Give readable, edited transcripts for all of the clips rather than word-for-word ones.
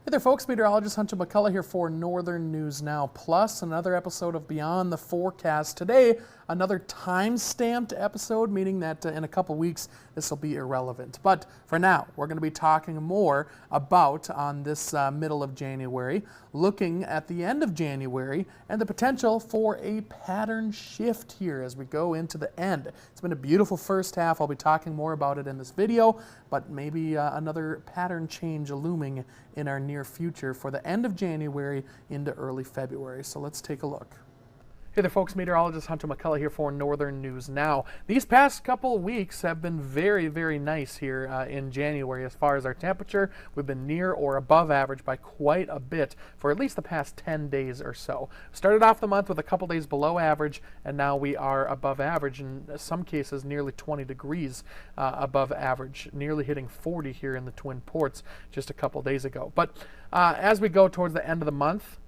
Hey there folks, Meteorologist Hunter McCullough here for Northern News Now Plus, another episode of Beyond the Forecast. Today, another time-stamped episode, meaning that in a couple weeks this will be irrelevant. But for now, we're going to be talking more about, on this middle of January, looking at the end of January and the potential for a pattern shift here as we go into the end. It's been a beautiful first half. I'll be talking more about it in this video, but maybe another pattern change looming in our near future for the end of January into early February. So let's take a look. Hey there folks, Meteorologist Hunter McCullough here for Northern News Now. These past couple of weeks have been very, very nice here in January as far as our temperature. We've been near or above average by quite a bit for at least the past 10 days or so. Started off the month with a couple days below average, and now we are above average, in some cases nearly 20 degrees above average, nearly hitting 40 here in the Twin Ports just a couple days ago. But as we go towards the end of the month,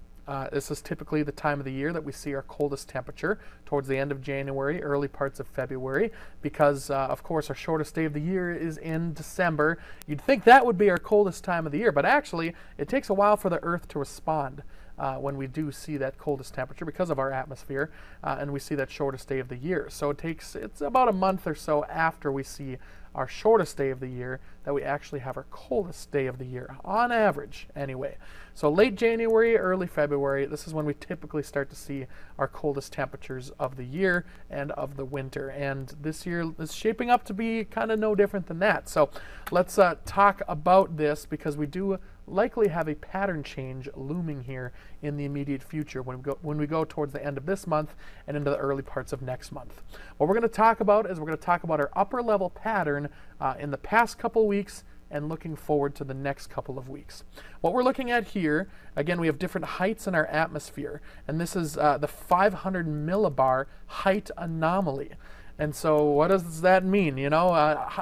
this is typically the time of the year that we see our coldest temperature, towards the end of January, early parts of February, because of course our shortest day of the year is in December. You'd think that would be our coldest time of the year, but actually it takes a while for the Earth to respond when we do see that coldest temperature because of our atmosphere, and we see that shortest day of the year. So it's about a month or so after we see our shortest day of the year that we actually have our coldest day of the year, on average anyway. So late January, early February, this is when we typically start to see our coldest temperatures of the year and of the winter. And this year is shaping up to be kind of no different than that. So let's talk about this, because we do likely have a pattern change looming here in the immediate future when we go towards the end of this month and into the early parts of next month. What we're going to talk about is our upper level pattern in the past couple weeks and looking forward to the next couple of weeks. What we're looking at here, again, we have different heights in our atmosphere, and this is the 500 millibar height anomaly. And so what does that mean? You know,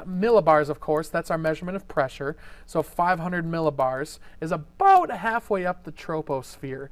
millibars, of course, that's our measurement of pressure. So 500 millibars is about halfway up the troposphere,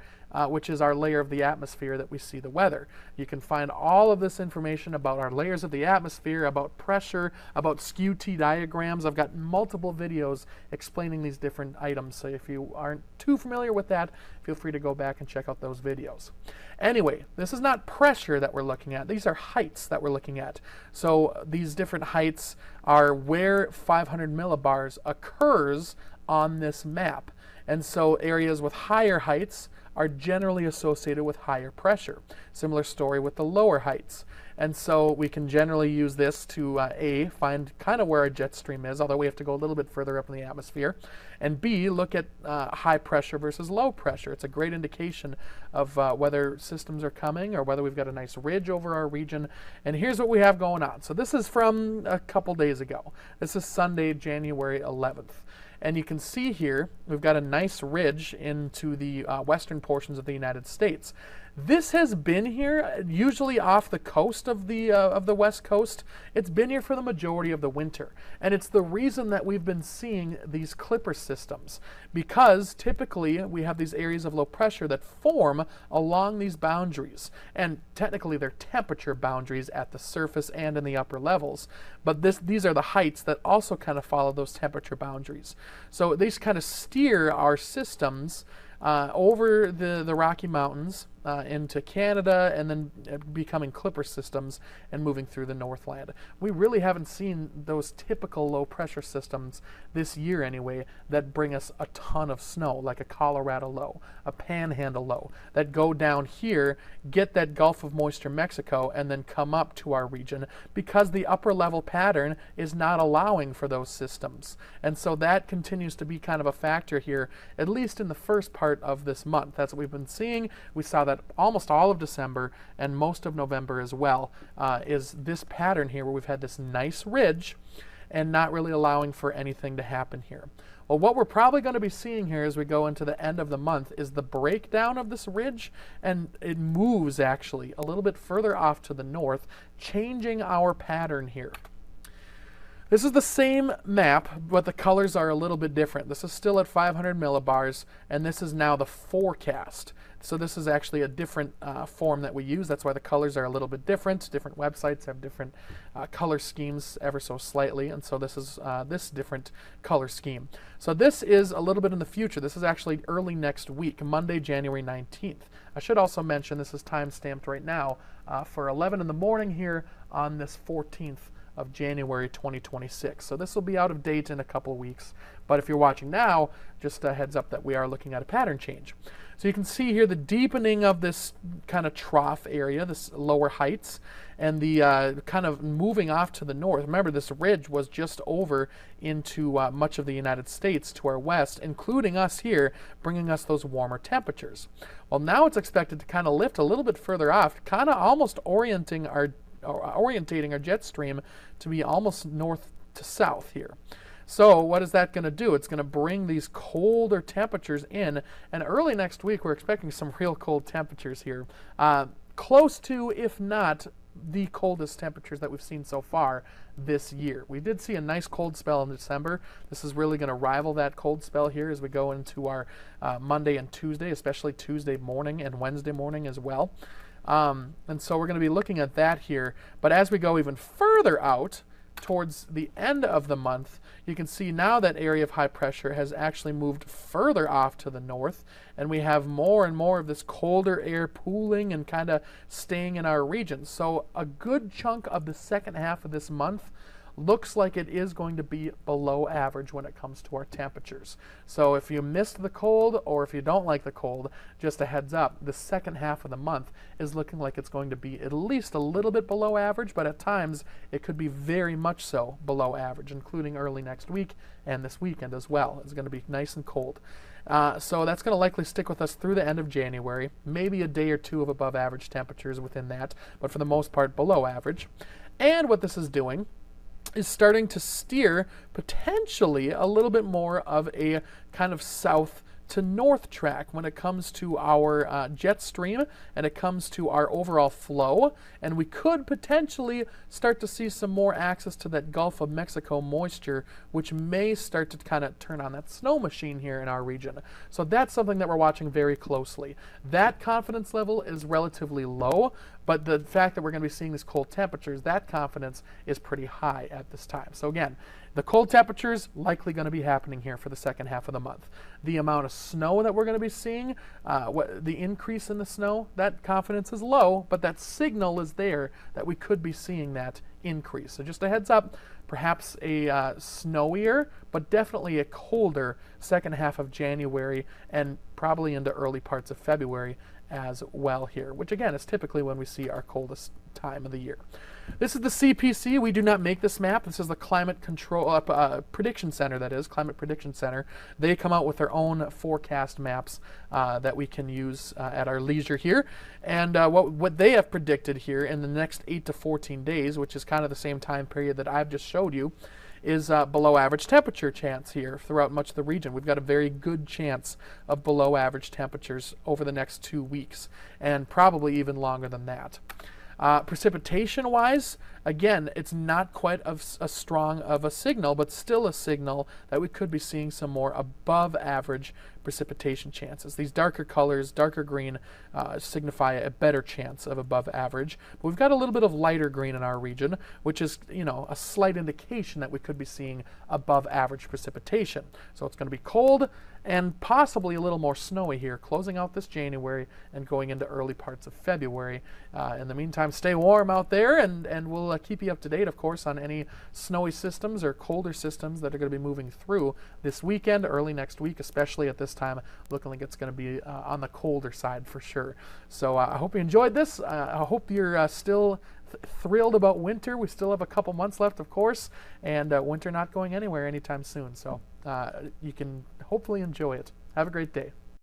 which is our layer of the atmosphere that we see the weather. You can find all of this information about our layers of the atmosphere, about pressure, about skew T diagrams. I've got multiple videos explaining these different items, so if you aren't too familiar with that, feel free to go back and check out those videos. Anyway, this is not pressure that we're looking at. These are heights that we're looking at. So these different heights are where 500 millibars occurs on this map. And so areas with higher heights are generally associated with higher pressure. Similar story with the lower heights. And so we can generally use this to A, find kind of where our jet stream is, although we have to go a little bit further up in the atmosphere, and B, look at high pressure versus low pressure. It's a great indication of whether systems are coming or whether we've got a nice ridge over our region. And here's what we have going on. So this is from a couple days ago. This is Sunday, January 11th. And you can see here, we've got a nice ridge into the western portions of the United States. This has been here, usually off the coast of the West Coast. It's been here for the majority of the winter. And it's the reason that we've been seeing these clipper systems, because typically we have these areas of low pressure that form along these boundaries. And technically they're temperature boundaries at the surface and in the upper levels. But these are the heights that also kind of follow those temperature boundaries. So these kind of steer our systems over the Rocky Mountains into Canada, and then becoming clipper systems and moving through the Northland. We really haven't seen those typical low pressure systems this year anyway that bring us a ton of snow, like a Colorado low, a Panhandle low, that go down here, get that Gulf of Moisture Mexico, and then come up to our region, because the upper level pattern is not allowing for those systems. And so that continues to be kind of a factor here, at least in the first part of this month. That's what we've been seeing. We saw that almost all of December and most of November as well, is this pattern here where we've had this nice ridge and not really allowing for anything to happen here. Well, what we're probably going to be seeing here as we go into the end of the month is the breakdown of this ridge, and it moves actually a little bit further off to the north, changing our pattern here. This is the same map, but the colors are a little bit different. This is still at 500 millibars, and this is now the forecast. So this is actually a different form that we use. That's why the colors are a little bit different. Different websites have different color schemes ever so slightly, and so this is this different color scheme. So this is a little bit in the future. This is actually early next week, Monday, January 19th. I should also mention this is time-stamped right now for 11 in the morning here on this 14th of January 2026. So this will be out of date in a couple of weeks. But if you're watching now, just a heads up that we are looking at a pattern change. So you can see here the deepening of this kind of trough area, this lower heights, and the kind of moving off to the north. Remember, this ridge was just over into much of the United States to our west, including us here, bringing us those warmer temperatures. Well, now it's expected to kind of lift a little bit further off, kind of almost orientating our jet stream to be almost north to south here. So what is that going to do? It's going to bring these colder temperatures in, and early next week we're expecting some real cold temperatures here, close to, if not the coldest temperatures that we've seen so far this year. We did see a nice cold spell in December. This is really going to rival that cold spell here as we go into our Monday and Tuesday, especially Tuesday morning and Wednesday morning as well. And so we're going to be looking at that here. But as we go even further out towards the end of the month, you can see now that area of high pressure has actually moved further off to the north, and we have more and more of this colder air pooling and kind of staying in our region. So a good chunk of the second half of this month looks like it is going to be below average when it comes to our temperatures. So if you missed the cold, or if you don't like the cold, just a heads up, the second half of the month is looking like it's going to be at least a little bit below average, but at times it could be very much so below average, including early next week and this weekend as well. It's going to be nice and cold. So that's going to likely stick with us through the end of January, maybe a day or two of above average temperatures within that, but for the most part below average. And what this is doing is starting to steer potentially a little bit more of a kind of south to north track when it comes to our jet stream and it comes to our overall flow, and we could potentially start to see some more access to that Gulf of Mexico moisture, which may start to kind of turn on that snow machine here in our region. So that's something that we're watching very closely. That confidence level is relatively low, but the fact that we're going to be seeing these cold temperatures, that confidence is pretty high at this time. So again, the cold temperatures likely going to be happening here for the second half of the month. The amount of snow that we're going to be seeing, the increase in the snow, that confidence is low, but that signal is there that we could be seeing that increase. So just a heads up, perhaps a snowier, but definitely a colder second half of January and probably into early parts of February as well here, which again is typically when we see our coldest time of the year. This is the CPC. We do not make this map. This is the Climate Control Prediction Center, that is, Climate Prediction Center. They come out with their own forecast maps that we can use at our leisure here. And what they have predicted here in the next 8 to 14 days, which is kind of the same time period that I've just showed you, is below average temperature chance here throughout much of the region. We've got a very good chance of below average temperatures over the next 2 weeks, and probably even longer than that. Precipitation-wise, again, it's not quite as strong of a signal, but still a signal that we could be seeing some more above average precipitation chances. These darker colors, darker green, signify a better chance of above average. But we've got a little bit of lighter green in our region, which is, you know, a slight indication that we could be seeing above average precipitation. So it's going to be cold and possibly a little more snowy here, closing out this January and going into early parts of February. In the meantime, stay warm out there, and we'll keep you up to date, of course, on any snowy systems or colder systems that are going to be moving through this weekend, early next week, especially at this time, looking like it's going to be on the colder side for sure. So I hope you enjoyed this. I hope you're still thrilled about winter. We still have a couple months left, of course, and winter not going anywhere anytime soon. So you can hopefully enjoy it. Have a great day.